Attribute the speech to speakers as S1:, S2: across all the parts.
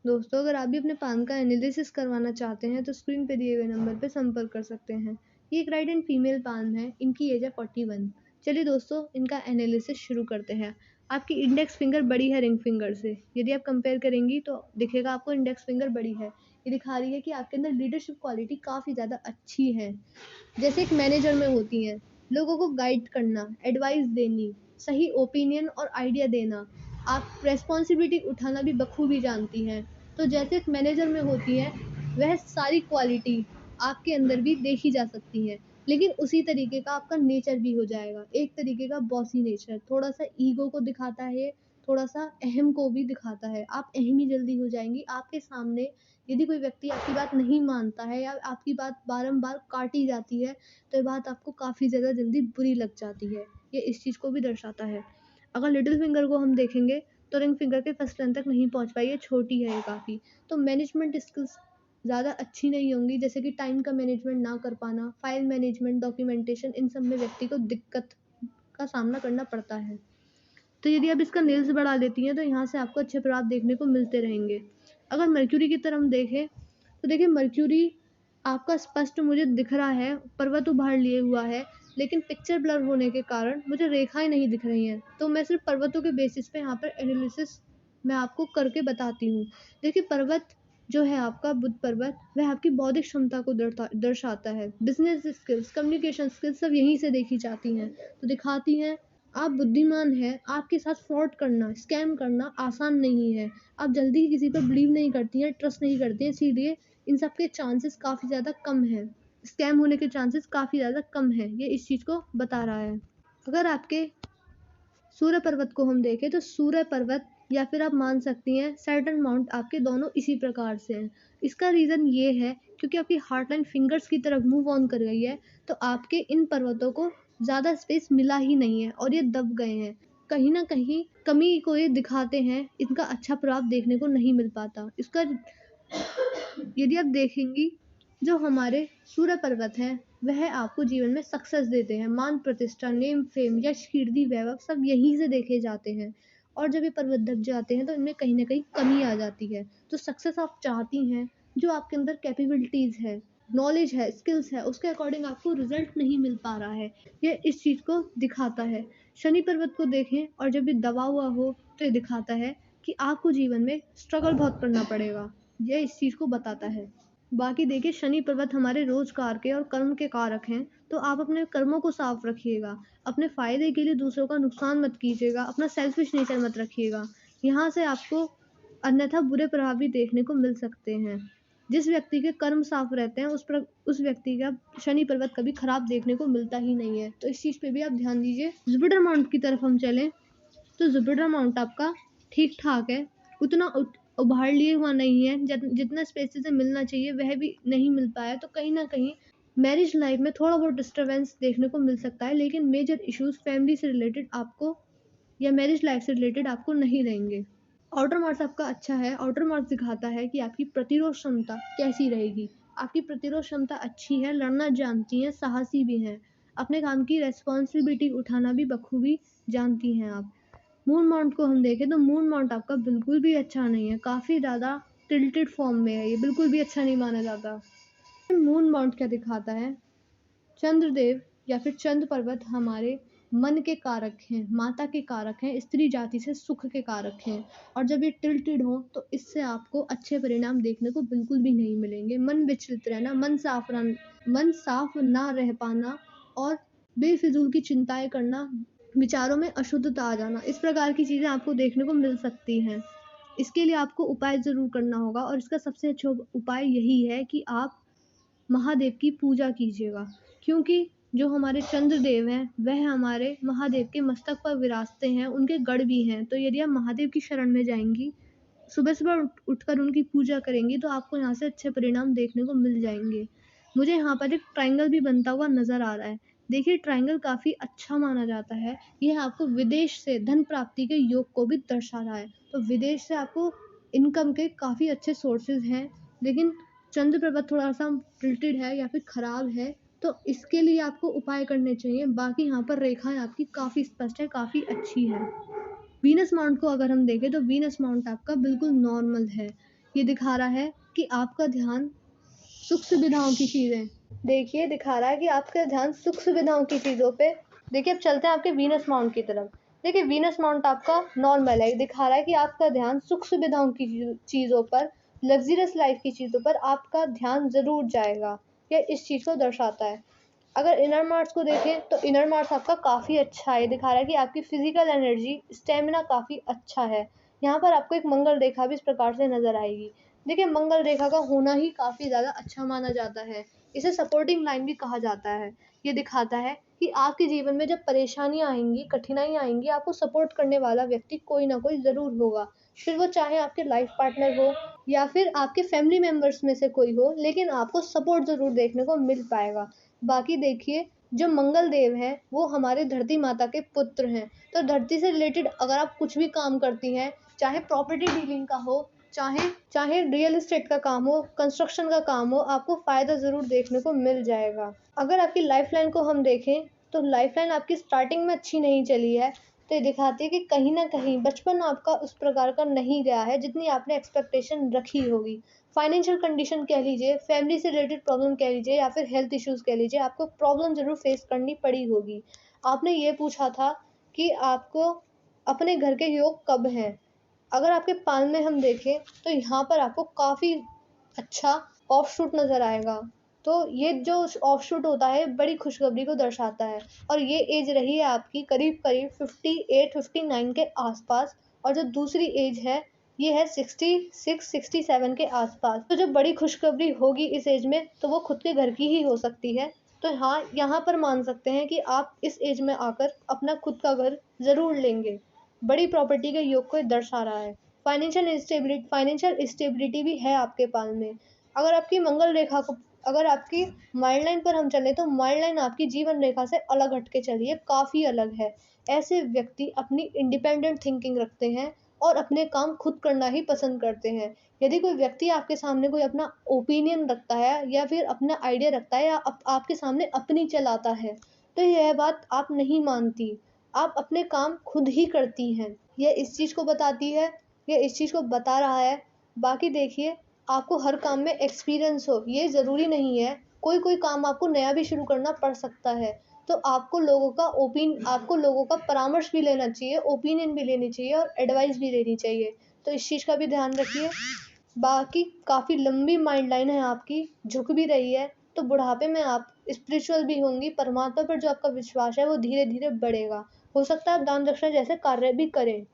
S1: दोस्तों, अगर आप भी अपने पान का एनालिसिस करवाना चाहते हैं तो स्क्रीन पे दिए गए नंबर पे संपर्क कर सकते हैं। ये एक राइट एंड फीमेल पान है, इनकी एज है 41। चलिए दोस्तों, इनका एनालिसिस शुरू करते हैं। आपकी इंडेक्स फिंगर बड़ी है रिंग फिंगर से। यदि आप कंपेयर करेंगी तो दिखेगा आपको इंडेक्स फिंगर बड़ी है। ये दिखा रही है कि आपके अंदर लीडरशिप क्वालिटी काफ़ी ज़्यादा अच्छी है। जैसे एक मैनेजर में होती हैं, लोगों को गाइड करना, एडवाइस देनी, सही ओपिनियन और आइडिया देना, आप रिस्पॉन्सिबिलिटी उठाना भी बखूबी जानती हैं। तो जैसे एक मैनेजर में होती है, वह सारी क्वालिटी आपके अंदर भी देखी जा सकती है, लेकिन उसी तरीके का आपका नेचर भी हो जाएगा, एक तरीके का बॉसी नेचर, थोड़ा-सा ईगो को दिखाता है, थोड़ा-सा अहम को भी दिखाता है। आप अहमी जल्दी हो जाएँगी, आपके सामने यदि कोई व्यक्ति आपकी बात नहीं मानता है या आपकी बात बारंबार काटी जाती है, तो ये बात आपको काफ़ी ज़्यादा जल्दी बुरी लग जाती है। ये इस चीज़ को भी दर्शाता है। अगर लिटिल फिंगर को हम देखेंगे तो रिंग फिंगर के फर्स्ट रन तक नहीं पहुँच पाई है, छोटी है ये काफ़ी। तो मैनेजमेंट स्किल्स ज़्यादा अच्छी नहीं होंगी, जैसे कि टाइम का मैनेजमेंट ना कर पाना, फाइल मैनेजमेंट, डॉक्यूमेंटेशन, इन सब में व्यक्ति को दिक्कत का सामना करना पड़ता है। तो यदि आप इसका नेल्स बढ़ा लेती हैं तो यहाँ से आपको अच्छे प्रभाव देखने को मिलते रहेंगे। अगर मर्क्यूरी की तरफ हम देखें तो देखिए मर्क्यूरी आपका स्पष्ट मुझे दिख रहा है, पर्वत उभार लिए हुआ है, लेकिन पिक्चर ब्लर होने के कारण मुझे रेखाएँ नहीं दिख रही हैं। तो मैं सिर्फ़ पर्वतों के बेसिस पे यहाँ पर एनालिसिस मैं आपको करके बताती हूँ। देखिए पर्वत जो है आपका बुध पर्वत, वह आपकी बौद्धिक क्षमता को दर्शाता है। बिज़नेस स्किल्स, कम्युनिकेशन स्किल्स सब यहीं से देखी जाती हैं। तो दिखाती हैं आप बुद्धिमान हैं, आपके साथ फ्रॉड करना, स्कैम करना आसान नहीं है। आप जल्दी ही किसी पर बिलीव नहीं करती हैं, ट्रस्ट नहीं करती हैं, इसीलिए इन सब के चांसेस काफ़ी ज़्यादा कम हैं। स्कैम होने के चांसेस काफ़ी ज़्यादा कम हैं, ये इस चीज़ को बता रहा है। अगर आपके सूर्य पर्वत को हम देखें तो सूर्य पर्वत या फिर आप मान सकती हैं सैटर्न माउंट आपके दोनों इसी प्रकार से हैं। इसका रीज़न ये है क्योंकि आपकी हार्ट लाइन फिंगर्स की तरफ मूव ऑन कर गई है, तो आपके इन पर्वतों को ज़्यादा स्पेस मिला ही नहीं है और ये दब गए हैं। कहीं न कहीं कमी को ये दिखाते हैं, इनका अच्छा प्रभाव देखने को नहीं मिल पाता। इसका यदि आप देखेंगी जो हमारे सूर्य पर्वत हैं, वह आपको जीवन में सक्सेस देते हैं। मान प्रतिष्ठा, नेम फेम, यश, कीर्ति, वैभव सब यहीं से देखे जाते हैं। और जब ये पर्वत दब जाते हैं तो इनमें कहीं न कहीं कमी आ जाती है। तो सक्सेस आप चाहती हैं, जो आपके अंदर कैपेबिलिटीज़ है, नॉलेज है, स्किल्स है, उसके अकॉर्डिंग आपको रिज़ल्ट नहीं मिल पा रहा है। ये इस चीज़ को दिखाता है। शनि पर्वत को देखें और जब ये दबा हुआ हो तो ये दिखाता है कि आपको जीवन में स्ट्रगल बहुत करना पड़ेगा। ये इस चीज़ को बताता है। बाकी देखिए शनि पर्वत हमारे रोज़गार के और कर्म के कारक हैं, तो आप अपने कर्मों को साफ रखिएगा। अपने फ़ायदे के लिए दूसरों का नुकसान मत कीजिएगा, अपना सेल्फिश नेचर मत रखिएगा। यहाँ से आपको अन्यथा बुरे प्रभाव भी देखने को मिल सकते हैं। जिस व्यक्ति के कर्म साफ रहते हैं उस व्यक्ति का शनि पर्वत कभी खराब देखने को मिलता ही नहीं है। तो इस चीज़ पे भी आप ध्यान दीजिए। जुपिटर माउंट की तरफ हम चलें तो जुपिटर माउंट आपका ठीक-ठाक है, उतना उभार लिए हुआ नहीं है, जितना स्पेस इसे मिलना चाहिए वह भी नहीं मिल पाया, तो कहीं न कहीं मैरिज लाइफ में थोड़ा बहुत डिस्टर्बेंस देखने को मिल सकता है, लेकिन मेजर इश्यूज़ फैमिली से रिलेटेड आपको या मैरिज लाइफ से रिलेटेड आपको नहीं रहेंगे। आउटर मार्क्स आपका अच्छा है, आउटर मार्क्स दिखाता है कि आपकी प्रतिरोध क्षमता कैसी रहेगी। आपकी प्रतिरोध क्षमता अच्छी है, लड़ना जानती हैं, साहसी भी हैं, अपने काम की रिस्पॉन्सिबिलिटी उठाना भी बखूबी जानती हैं आप। मून माउंट को हम देखें तो मून माउंट आपका बिल्कुल भी अच्छा नहीं है, काफ़ी ज़्यादा टिल्टेड फॉर्म में है ये, बिल्कुल भी अच्छा नहीं माना जाता। मून माउंट क्या दिखाता है? चंद्रदेव या फिर चंद्र पर्वत हमारे मन के कारक हैं, माता के कारक हैं, स्त्री जाति से सुख के कारक हैं और जब ये टिल्टेड हो तो इससे आपको अच्छे परिणाम देखने को बिल्कुल भी नहीं मिलेंगे। मन विचलित रहना, मन साफ ना रह पाना और बेफिजूल की चिंताएँ करना, विचारों में अशुद्धता आ जाना, इस प्रकार की चीज़ें आपको देखने को मिल सकती हैं। इसके लिए आपको उपाय ज़रूर करना होगा और इसका सबसे अच्छा उपाय यही है कि आप महादेव की पूजा कीजिएगा, क्योंकि जो हमारे चंद्रदेव हैं, वह हमारे महादेव के मस्तक पर विराजते हैं, उनके गढ़ भी हैं। तो यदि आप महादेव की शरण में जाएँगी, सुबह-सुबह उठकर उनकी पूजा करेंगी, तो आपको यहाँ से अच्छे परिणाम देखने को मिल जाएँगे। मुझे यहाँ पर एक ट्रायंगल भी बनता हुआ नज़र आ रहा है। देखिए ट्रायंगल काफ़ी अच्छा माना जाता है, यह आपको विदेश से धन प्राप्ति के योग को भी दर्शा रहा है। तो विदेश से आपको इनकम के काफ़ी अच्छे सोर्सेज़ हैं, लेकिन चंद्र पर्वत थोड़ा-सा टिल्टेड है या फिर खराब है, तो इसके लिए आपको उपाय करने चाहिए। बाकी यहाँ पर रेखाएँ आपकी काफ़ी स्पष्ट है, काफ़ी अच्छी है। वीनस माउंट को अगर हम देखें तो वीनस माउंट आपका बिल्कुल नॉर्मल है। ये दिखा रहा है कि आपका ध्यान सुख सुविधाओं की चीज़ें, देखिए दिखा रहा है कि आपका ध्यान सुख सुविधाओं की चीज़ों पे। देखिए अब चलते हैं आपके वीनस माउंट की तरफ। देखिए वीनस माउंट आपका नॉर्मल है, ये दिखा रहा है कि आपका ध्यान सुख सुविधाओं की चीज़ों पर, लग्ज़रियस लाइफ़ की चीज़ों पर आपका ध्यान ज़रूर जाएगा। ये इस चीज़ को दर्शाता है। अगर इनर मार्स को देखें तो इनर मार्स आपका काफ़ी अच्छा है, ये दिखा रहा है कि आपकी फ़िज़िकल एनर्जी, स्टैमिना काफ़ी अच्छा है। यहाँ पर आपको एक मंगल रेखा भी इस प्रकार से नज़र आएगी। देखिए मंगल रेखा का होना ही काफ़ी ज़्यादा अच्छा माना जाता है। इसे सपोर्टिंग लाइन भी कहा जाता है। ये दिखाता है कि आपके जीवन में जब परेशानियाँ आएँगी, कठिनाइयाँ आएँगी, आपको सपोर्ट करने वाला व्यक्ति कोई ना कोई ज़रूर होगा। फिर वो चाहे आपके लाइफ़ पार्टनर हो या फिर आपके फैमिली मेंबर्स में से कोई हो, लेकिन आपको सपोर्ट ज़रूर देखने को मिल पाएगा। बाकी देखिए जो मंगल देव हैं वो हमारे धरती माता के पुत्र हैं। तो धरती से रिलेटेड अगर आप कुछ भी काम करती हैं, चाहे प्रॉपर्टी डीलिंग का हो, चाहे चाहे रियल एस्टेट का काम हो, कंस्ट्रक्शन का काम हो, आपको फ़ायदा ज़रूर देखने को मिल जाएगा। अगर आपकी लाइफ़लाइन को हम देखें, तो लाइफ़लाइन आपकी स्टार्टिंग में अच्छी नहीं चली है, तो ये दिखाती है कि कहीं न कहीं बचपन आपका उस प्रकार का नहीं गया है, जितनी आपने एक्सपेक्टेशन रखी होगी। फाइनेंशियल कंडीशन कह लीजिए, फैमिली से रिलेटेड प्रॉब्लम कह लीजिए या फिर हेल्थ इश्यूज़ कह लीजिए, आपको प्रॉब्लम ज़रूर फेस करनी पड़ी होगी। आपने ये पूछा था कि आपको अपने घर के योग कब हैं? अगर आपके पाल में हम देखें तो यहाँ पर आपको काफ़ी अच्छा ऑफशूट नज़र आएगा। तो ये जो ऑफशूट होता है बड़ी खुशखबरी को दर्शाता है और ये एज रही है आपकी करीब-करीब 58-59 के आस-पास और जो दूसरी एज है ये है 66-67 के आस-पास। तो जो बड़ी खुशखबरी होगी इस एज में तो वो खुद के घर की ही हो सकती है। तो हाँ, यहाँ पर मान सकते हैं कि आप इस एज में आकर अपना खुद का घर ज़रूर लेंगे। बड़ी प्रॉपर्टी के योग को ये दर्शा रहा है। फाइनेंशियल स्टेबिलिटी भी है आपके पाल में। अगर आपकी मंगल रेखा को अगर आपकी माइंड लाइन पर हम चलें तो माइंड लाइन आपकी जीवन रेखा से अलग हट के चली है, काफ़ी अलग है। ऐसे व्यक्ति अपनी इंडिपेंडेंट थिंकिंग रखते हैं और अपने काम खुद करना ही पसंद करते हैं। यदि कोई व्यक्ति आपके सामने कोई अपना ओपिनियन रखता है या फिर अपना आइडिया रखता है या आपके सामने अपनी चलाता है, तो यह बात आप नहीं मानती। आप अपने काम खुद ही करती हैं। ये इस चीज़ को बताती है, ये इस चीज़ को बता रहा है। बाकी देखिए आपको हर काम में एक्सपीरियंस हो, ये ज़रूरी नहीं है। कोई-कोई काम आपको नया भी शुरू करना पड़ सकता है। तो आपको लोगों का परामर्श भी लेना चाहिए, ओपिनियन भी लेनी चाहिए और एडवाइस भी लेनी चाहिए। तो इस चीज़ का भी ध्यान रखिए। बाकी काफ़ी लंबी माइंड लाइन है आपकी, झुक भी रही है, तो बुढ़ापे में आप स्पिरिचुअल भी होंगी, परमात्मा पर जो आपका विश्वास है वो धीरे-धीरे बढ़ेगा। हो सकता है आप दान दक्षिणा जैसे कार्य भी करें,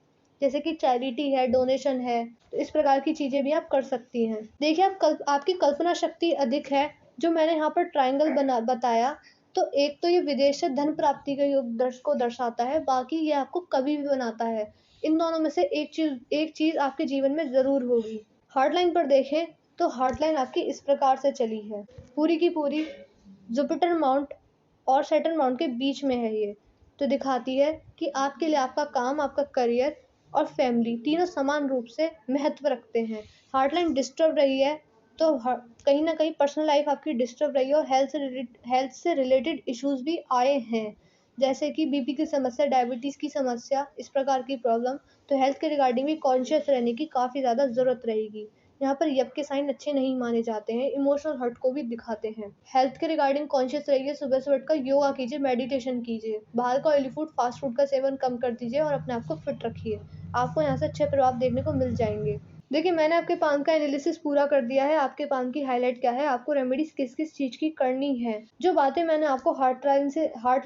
S1: जैसे कि चैरिटी है, डोनेशन है, तो इस प्रकार की चीज़ें भी आप कर सकती हैं। देखिए आपकी कल्पना शक्ति अधिक है, जो मैंने यहाँ पर ट्रायंगल बताया, तो एक तो ये विदेश से धन प्राप्ति के योग को दर्शाता है, बाकी ये आपको कवि भी बनाता है। इन दोनों में से एक चीज़ आपके जीवन में ज़रूर होगी। हार्ट लाइन पर देखें तो हार्ट लाइन आपकी इस प्रकार से चली है, पूरी की पूरी जुपिटर माउंट और सैटर्न माउंट के बीच में है ये। तो दिखाती है कि आपके लिए आपका काम, आपका करियर और फैमिली तीनों समान रूप से महत्व रखते हैं। हार्ट लाइन डिस्टर्ब रही है तो कहीं न कहीं पर्सनल लाइफ आपकी डिस्टर्ब रही है और हेल्थ से रिलेटेड इश्यूज़ भी आए हैं। जैसे कि बीपी की समस्या, डायबिटीज़ की समस्या, इस प्रकार की प्रॉब्लम। तो हेल्थ के रिगार्डिंग भी कॉन्शियस रहने की काफ़ी ज़्यादा ज़रूरत रहेगी। यहाँ पर यप के साइन अच्छे नहीं माने जाते हैं, इमोशनल हर्ट को भी दिखाते हैं। हेल्थ के रिगार्डिंग कॉन्शियस रहिए, सुबह से उठकर योगा कीजिए, मेडिटेशन कीजिए, बाहर का ऑयली फूड, फास्ट फूड का सेवन कम कर दीजिए और अपने आप को फिट रखिए। आपको यहाँ से अच्छे प्रभाव देखने को मिल जाएंगे। देखिए मैंने आपके पाम का एनालिसिस पूरा कर दिया है। आपके पाम की हाईलाइट क्या है, आपको रेमेडीज किस किस चीज़ की करनी है। जो बातें मैंने आपको हार्ट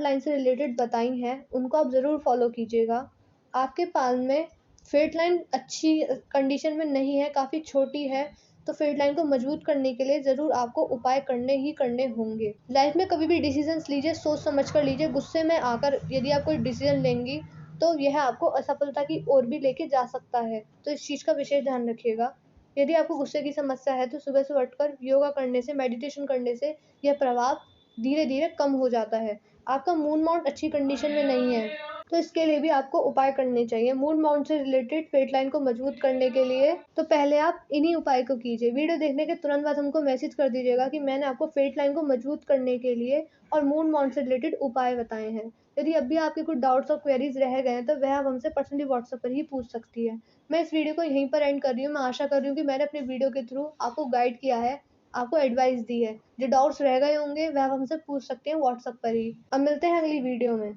S1: लाइन से रिलेटेड बताई हैं उनको आप ज़रूर फॉलो कीजिएगा। आपके पाल में फेट लाइन अच्छी कंडीशन में नहीं है, काफ़ी छोटी है, तो फेट लाइन को मजबूत करने के लिए ज़रूर आपको उपाय करने ही करने होंगे। लाइफ में कभी भी डिसीजंस लीजिए, सोच समझ कर लीजिए। गुस्से में आकर यदि आप कोई डिसीजन लेंगी तो यह आपको असफलता की ओर भी लेके जा सकता है, तो इस चीज़ का विशेष ध्यान रखिएगा। यदि आपको गुस्से की समस्या है तो सुबह से उठकर योगा करने से, मेडिटेशन करने से यह प्रभाव धीरे-धीरे कम हो जाता है। आपका मून माउंट अच्छी कंडीशन में नहीं है, तो इसके लिए भी आपको उपाय करने चाहिए। मून माउंट से रिलेटेड फेट लाइन को मजबूत करने के लिए तो पहले आप इन्हीं उपाय को कीजिए। वीडियो देखने के तुरंत बाद हमको मैसेज कर दीजिएगा कि मैंने आपको फेट लाइन को मजबूत करने के लिए और मून माउंट से रिलेटेड उपाय बताए हैं। यदि अब भी आपके कुछ डाउट्स और क्वेरीज़ रह गए हैं, तो वह आप हमसे पर्सनली व्हाट्सएप पर ही पूछ सकती है। मैं इस वीडियो को यहीं पर एंड कर रही हूँ। मैं आशा कर रही हूँ कि मैंने अपने वीडियो के थ्रू आपको गाइड किया है, आपको एडवाइस दी है। जो डाउट्स रह गए होंगे, वह आप हमसे पूछ सकते हैं व्हाट्सएप पर ही। अब मिलते हैं अगली वीडियो में।